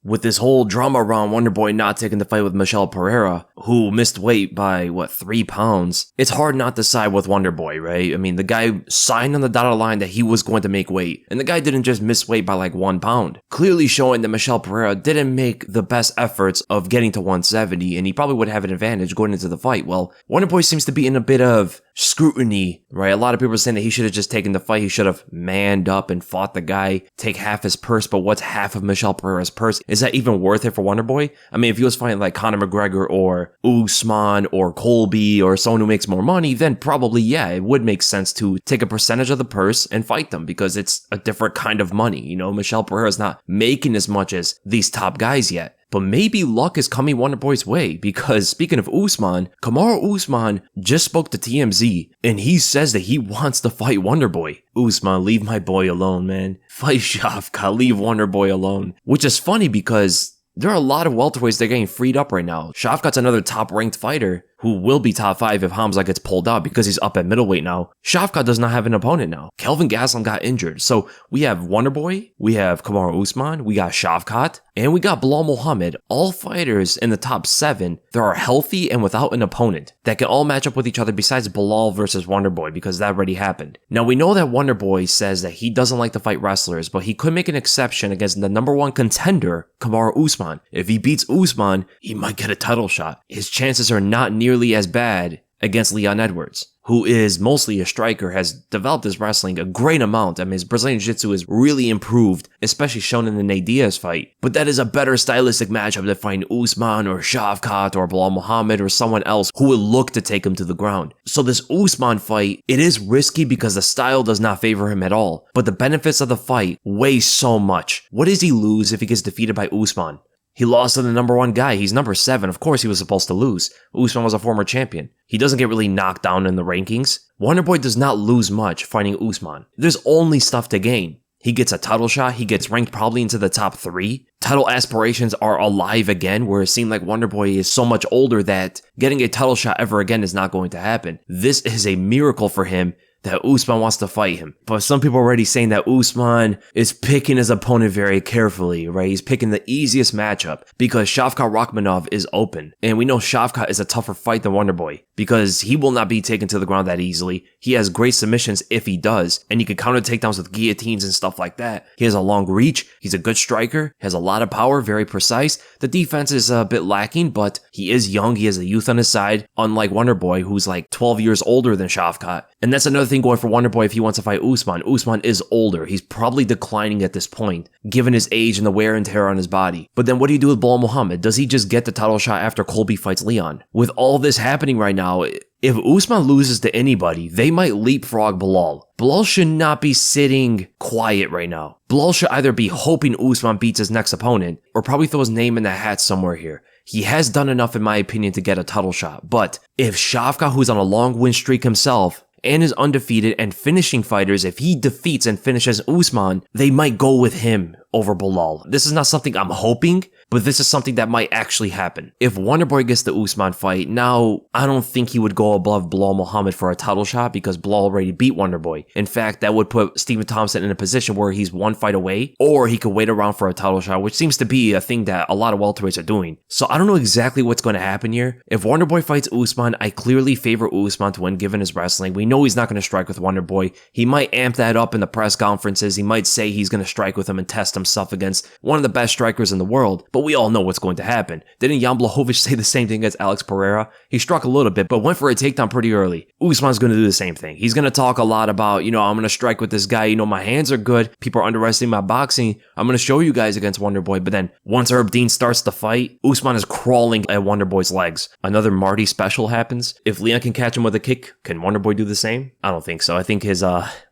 with this whole drama around Wonderboy not taking the fight with Michel Pereira, who missed weight by, 3 pounds, it's hard not to side with Wonderboy, right? I mean, the guy signed on the dotted line that he was going to make weight, and the guy didn't just miss weight by 1 pound, clearly showing that Michel Pereira didn't make the best efforts of getting to 170, and he probably would have an advantage going into the fight. Well, Wonderboy seems to be in a bit of scrutiny, right? A lot of people are saying that he should have just taken the fight. He should have manned up and fought the guy, take half his purse, but what's half of Michel Pereira's purse? Is that even worth it for Wonderboy? I mean, if he was fighting like Conor McGregor or Usman or Colby or someone who makes more money, then probably, yeah, it would make sense to take a percentage of the purse and fight them because it's a different kind of money. You know, Michel Pereira's not making as much as these top guys yet. But maybe luck is coming Wonderboy's way because speaking of Usman, Kamaru Usman just spoke to TMZ and he says that he wants to fight Wonderboy. Usman, leave my boy alone, man. Fight Shavkat, leave Wonderboy alone. Which is funny because there are a lot of welterweights that are getting freed up right now. Shavkat's another top-ranked fighter who will be top 5 if Hamza gets pulled out because he's up at middleweight now. Shavkat does not have an opponent now. Kelvin Gastelum got injured. So we have Wonderboy, we have Kamaru Usman, we got Shavkat, and we got Belal Muhammad. All fighters in the top 7 that are healthy and without an opponent that can all match up with each other besides Belal versus Wonderboy because that already happened. Now we know that Wonderboy says that he doesn't like to fight wrestlers, but he could make an exception against the #1 contender, Kamaru Usman. If he beats Usman, he might get a title shot. His chances are not nearly as bad against Leon Edwards, who is mostly a striker, has developed his wrestling a great amount. I mean, his Brazilian Jiu-Jitsu is really improved, especially shown in the Nate Diaz fight. But that is a better stylistic matchup than fighting Usman or Shavkat or Belal Muhammad or someone else who would look to take him to the ground. So this Usman fight, it is risky because the style does not favor him at all. But the benefits of the fight weigh so much. What does he lose if he gets defeated by Usman? He lost to the #1 guy. He's number 7. Of course he was supposed to lose. Usman was a former champion. He doesn't get really knocked down in the rankings. Wonderboy does not lose much fighting Usman. There's only stuff to gain. He gets a title shot. He gets ranked probably into the top 3. Title aspirations are alive again, where it seemed like Wonderboy is so much older that getting a title shot ever again is not going to happen. This is a miracle for him that Usman wants to fight him. But some people are already saying that Usman is picking his opponent very carefully, right? He's picking the easiest matchup because Shavkat Rakhmonov is open. And we know Shavkat is a tougher fight than Wonderboy because he will not be taken to the ground that easily. He has great submissions if he does, and he can counter takedowns with guillotines and stuff like that. He has a long reach. He's a good striker, has a lot of power, very precise. The defense is a bit lacking, but he is young. He has the youth on his side, unlike Wonderboy, who's like 12 years older than Shavkat. And that's another thing going for Wonderboy if he wants to fight Usman. Usman is older. He's probably declining at this point, given his age and the wear and tear on his body. But then what do you do with Belal Muhammad? Does he just get the title shot after Colby fights Leon? With all this happening right now, if Usman loses to anybody, they might leapfrog Belal. Belal should not be sitting quiet right now. Belal should either be hoping Usman beats his next opponent or probably throw his name in the hat somewhere here. He has done enough, in my opinion, to get a title shot. But if Shavkat, who's on a long win streak himself, and is undefeated and finishing fighters, if he defeats and finishes Usman, they might go with him over Belal. This is not something I'm hoping, but this is something that might actually happen. If Wonderboy gets the Usman fight, now I don't think he would go above Belal Muhammad for a title shot because Belal already beat Wonderboy. In fact, that would put Stephen Thompson in a position where he's 1 fight away, or he could wait around for a title shot, which seems to be a thing that a lot of welterweights are doing. So I don't know exactly what's going to happen here. If Wonderboy fights Usman, I clearly favor Usman to win given his wrestling. We know he's not going to strike with Wonderboy. He might amp that up in the press conferences. He might say he's going to strike with him and test himself against one of the best strikers in the world, but we all know what's going to happen. Didn't Jan Blachowicz say the same thing against Alex Pereira? He struck a little bit, but went for a takedown pretty early. Usman's going to do the same thing. He's going to talk a lot about, I'm going to strike with this guy. My hands are good. People are underestimating my boxing. I'm going to show you guys against Wonderboy. But then once Herb Dean starts the fight, Usman is crawling at Wonderboy's legs. Another Marty special happens. If Leon can catch him with a kick, can Wonderboy do the same? I don't think so. I think his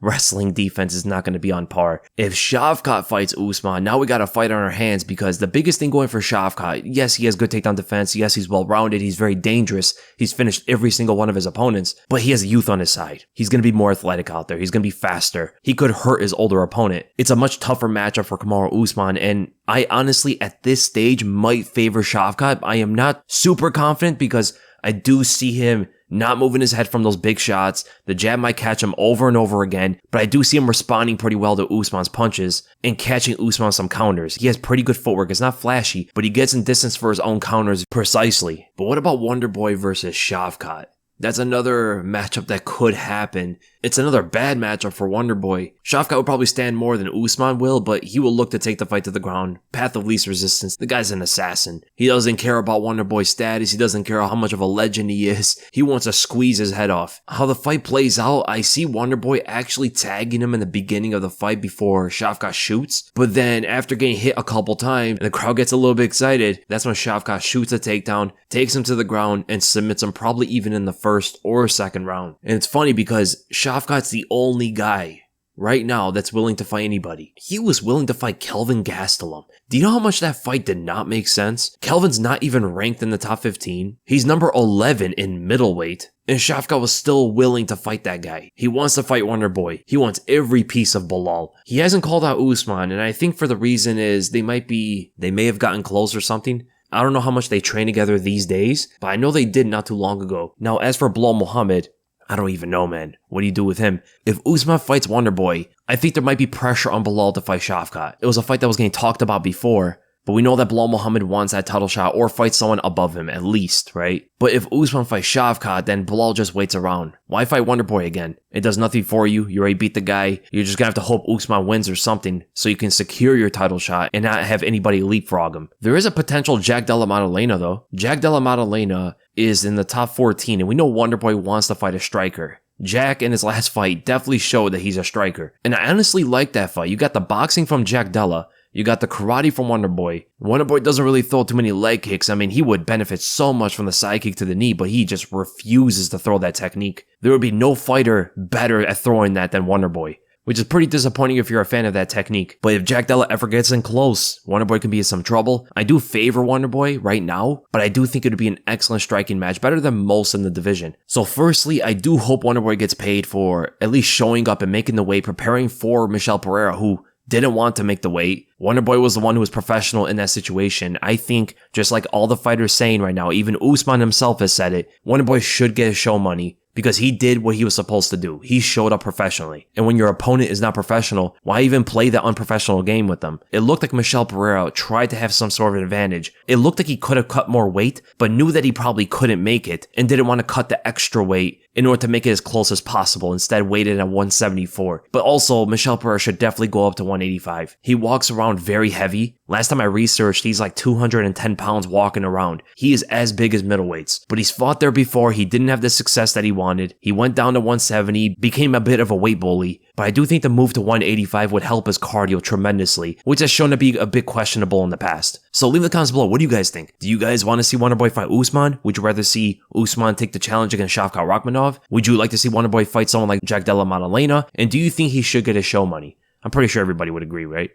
wrestling defense is not going to be on par. If Shavkat fights Usman, now we got a fight on our hands because the biggest thing going for Shavkat, yes, he has good takedown defense. Yes, he's well-rounded. He's very dangerous. He's finished every single one of his opponents, but he has youth on his side. He's going to be more athletic out there. He's going to be faster. He could hurt his older opponent. It's a much tougher matchup for Kamaru Usman, and I honestly, at this stage, might favor Shavkat. I am not super confident because I do see him not moving his head from those big shots. The jab might catch him over and over again, but I do see him responding pretty well to Usman's punches and catching Usman some counters. He has pretty good footwork. It's not flashy, but he gets in distance for his own counters precisely. But what about Wonderboy versus Shavkat? That's another matchup that could happen. It's another bad matchup for Wonderboy. Shavkat will probably stand more than Usman will, but he will look to take the fight to the ground. Path of least resistance. The guy's an assassin. He doesn't care about Wonderboy's status. He doesn't care how much of a legend he is. He wants to squeeze his head off. How the fight plays out, I see Wonderboy actually tagging him in the beginning of the fight before Shavkat shoots. But then after getting hit a couple times and the crowd gets a little bit excited, that's when Shavkat shoots a takedown, takes him to the ground, and submits him probably even in the first or second round. And it's funny because Shavkat's the only guy right now that's willing to fight anybody. He was willing to fight Kelvin Gastelum. Do you know how much that fight did not make sense? Kelvin's not even ranked in the top 15. He's number 11 in middleweight. And Shavkat was still willing to fight that guy. He wants to fight Wonderboy. He wants every piece of Belal. He hasn't called out Usman, and I think for the reason is they may have gotten close or something. I don't know how much they train together these days, but I know they did not too long ago. Now, as for Belal Muhammad, I don't even know, man. What do you do with him? If Usman fights Wonderboy, I think there might be pressure on Belal to fight Shavkat. It was a fight that was getting talked about before, but we know that Belal Muhammad wants that title shot or fight someone above him at least, right? But if Usman fights Shavkat, then Belal just waits around. Why fight Wonderboy again? It does nothing for you. You already beat the guy. You're just gonna have to hope Usman wins or something so you can secure your title shot and not have anybody leapfrog him. There is a potential Jack Della Maddalena though. Jack Della Maddalena is in the top 14 and we know Wonderboy wants to fight a striker. Jack in his last fight definitely showed that he's a striker. And I honestly like that fight. You got the boxing from Jack Della. You got the karate from Wonderboy. Wonderboy doesn't really throw too many leg kicks. I mean, he would benefit so much from the side kick to the knee, but he just refuses to throw that technique. There would be no fighter better at throwing that than Wonderboy, which is pretty disappointing if you're a fan of that technique. But if Jack Della ever gets in close, Wonderboy can be in some trouble. I do favor Wonderboy right now, but I do think it would be an excellent striking match, better than most in the division. So firstly, I do hope Wonderboy gets paid for at least showing up and making the weight, preparing for Michel Pereira, who didn't want to make the weight. Wonderboy was the one who was professional in that situation. I think, just like all the fighters saying right now, even Usman himself has said it, Wonderboy should get his show money because he did what he was supposed to do. He showed up professionally. And when your opponent is not professional, why even play that unprofessional game with them? It looked like Michel Pereira tried to have some sort of advantage. It looked like he could have cut more weight, but knew that he probably couldn't make it and didn't want to cut the extra weight in order to make it as close as possible, instead waited at 174. But also, Michel Pereira should definitely go up to 185. He walks around very heavy. Last time I researched, he's like 210 pounds walking around. He is as big as middleweights. But he's fought there before. He didn't have the success that he wanted. He went down to 170, became a bit of a weight bully. But I do think the move to 185 would help his cardio tremendously, which has shown to be a bit questionable in the past. So leave in the comments below, what do you guys think? Do you guys want to see Wonderboy fight Usman? Would you rather see Usman take the challenge against Shavkat Rakhmonov? Would you like to see Wonderboy fight someone like Jack Della Maddalena? And do you think he should get his show money? I'm pretty sure everybody would agree, right?